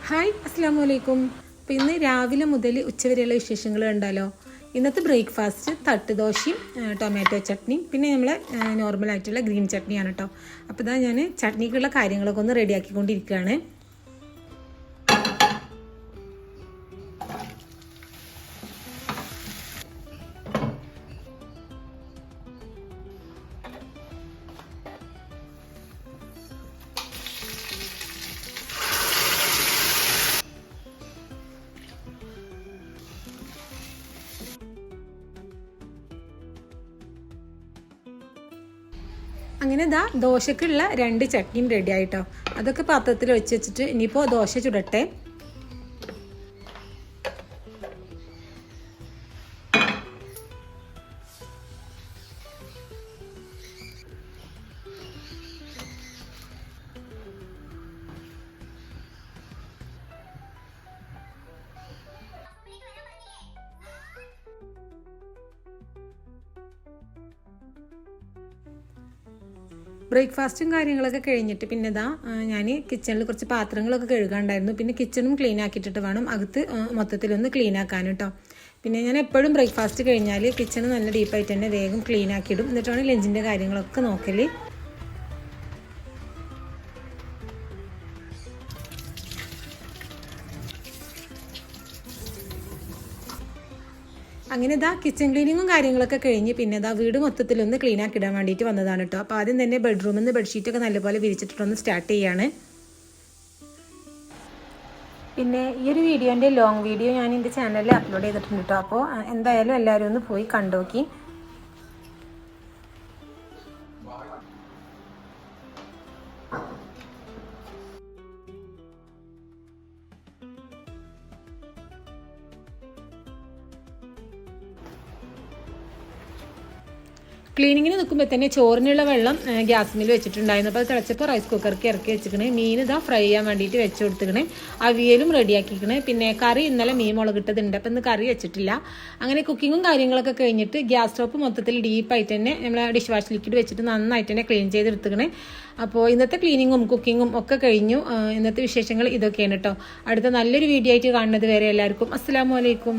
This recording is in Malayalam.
ഹായ് അസ്സാം വലൈക്കും. അപ്പോൾ ഇന്ന് രാവിലെ മുതൽ ഉച്ചവരെയുള്ള വിശേഷങ്ങൾ കണ്ടാലോ. ഇന്നത്തെ ബ്രേക്ക്ഫാസ്റ്റ് തട്ടുദോശയും ടൊമാറ്റോ ചട്നിയും പിന്നെ നമ്മൾ നോർമലായിട്ടുള്ള ഗ്രീൻ ചട്നിയാണ് കേട്ടോ. അപ്പോൾ ഇതാ ഞാൻ ചട്നിക്കുള്ള കാര്യങ്ങളൊക്കെ ഒന്ന് റെഡിയാക്കിക്കൊണ്ടിരിക്കുകയാണ്. അങ്ങനെ ഇതാ ദോശക്കുള്ള 2 ചട്നിയും റെഡി ആയിട്ടോ. അതൊക്കെ പാത്രത്തിൽ വെച്ചിട്ട് ഇനിയിപ്പോൾ ദോശ ചുടട്ടെ. ബ്രേക്ക്ഫാസ്റ്റും കാര്യങ്ങളൊക്കെ കഴിഞ്ഞിട്ട് പിന്നെ ഇതാ ഞാൻ കിച്ചണിൽ കുറച്ച് പാത്രങ്ങളൊക്കെ കഴുകാണ്ടായിരുന്നു. പിന്നെ കിച്ചണും ക്ലീൻ ആക്കിയിട്ടിട്ട് വേണം അകത്ത് മൊത്തത്തിലൊന്ന് ക്ലീൻ ആക്കാൻ കേട്ടോ. പിന്നെ ഞാൻ എപ്പോഴും ബ്രേക്ക്ഫാസ്റ്റ് കഴിഞ്ഞാൽ കിച്ചൺ നല്ല ഡീപ്പായിട്ട് തന്നെ വേഗം ക്ലീൻ ആക്കിയിടും. എന്നിട്ടാണ് ലഞ്ചിൻ്റെ കാര്യങ്ങളൊക്കെ നോക്കൽ. അങ്ങനെ ഇതാ കിച്ചൺ ക്ലീനിങ്ങും കാര്യങ്ങളൊക്കെ കഴിഞ്ഞ് പിന്നെ ഇതാ വീട് മൊത്തത്തിലൊന്ന് ക്ലീൻ ആക്കി ഇടാൻ വേണ്ടിയിട്ട് വന്നതാണ് കേട്ടോ. അപ്പോൾ ആദ്യം തന്നെ ബെഡ്റൂമിൽ നിന്ന് ബെഡ്ഷീറ്റൊക്കെ നല്ലപോലെ വിരിച്ചിട്ടൊന്ന് സ്റ്റാർട്ട് ചെയ്യാണ്. പിന്നെ ഈ ഒരു വീഡിയോൻ്റെ ലോങ് വീഡിയോ ഞാൻ എൻ്റെ ചാനലിൽ അപ്ലോഡ് ചെയ്തിട്ടുണ്ട് കേട്ടോ. അപ്പോൾ എന്തായാലും എല്ലാവരും ഒന്ന് പോയി കണ്ടോക്കി. ക്ലീനിങ്ങിന് നിൽക്കുമ്പോൾ തന്നെ ചോറിനുള്ള വെള്ളം ഗ്യാസിൽ വെച്ചിട്ടുണ്ടായിരുന്നു. അപ്പോൾ അത് തിളച്ചപ്പോൾ റൈസ് കുക്കർക്ക് ഇറക്കി വെച്ചിക്കണേ. മീൻ ഇതാ ഫ്രൈ ചെയ്യാൻ വേണ്ടിയിട്ട് വെച്ച് കൊടുത്തിക്കണേ. അവിയലും റെഡിയാക്കിക്കണേ. പിന്നെ കറി ഇന്നലെ മീൻ മുളകിട്ടതുണ്ട്. അപ്പോൾ ഇന്ന് കറി വെച്ചിട്ടില്ല. അങ്ങനെ കുക്കിങ്ങും കാര്യങ്ങളൊക്കെ കഴിഞ്ഞിട്ട് ഗ്യാസ് സ്റ്റോപ്പ് മൊത്തത്തിൽ ഡീപ്പായിട്ട് തന്നെ നമ്മൾ ഡിഷ് വാഷ് ലിക്വിഡ് വെച്ചിട്ട് നന്നായിട്ട് തന്നെ ക്ലീൻ ചെയ്തെടുത്തിക്കണേ. അപ്പോൾ ഇന്നത്തെ ക്ലീനിങ്ങും കുക്കിങ്ങും ഒക്കെ കഴിഞ്ഞു. ഇന്നത്തെ വിശേഷങ്ങൾ ഇതൊക്കെയാണ് കേട്ടോ. അടുത്ത നല്ലൊരു വീഡിയോ ആയിട്ട് കാണുന്നത് വരെ എല്ലാവർക്കും അസ്സലാമു അലൈക്കും.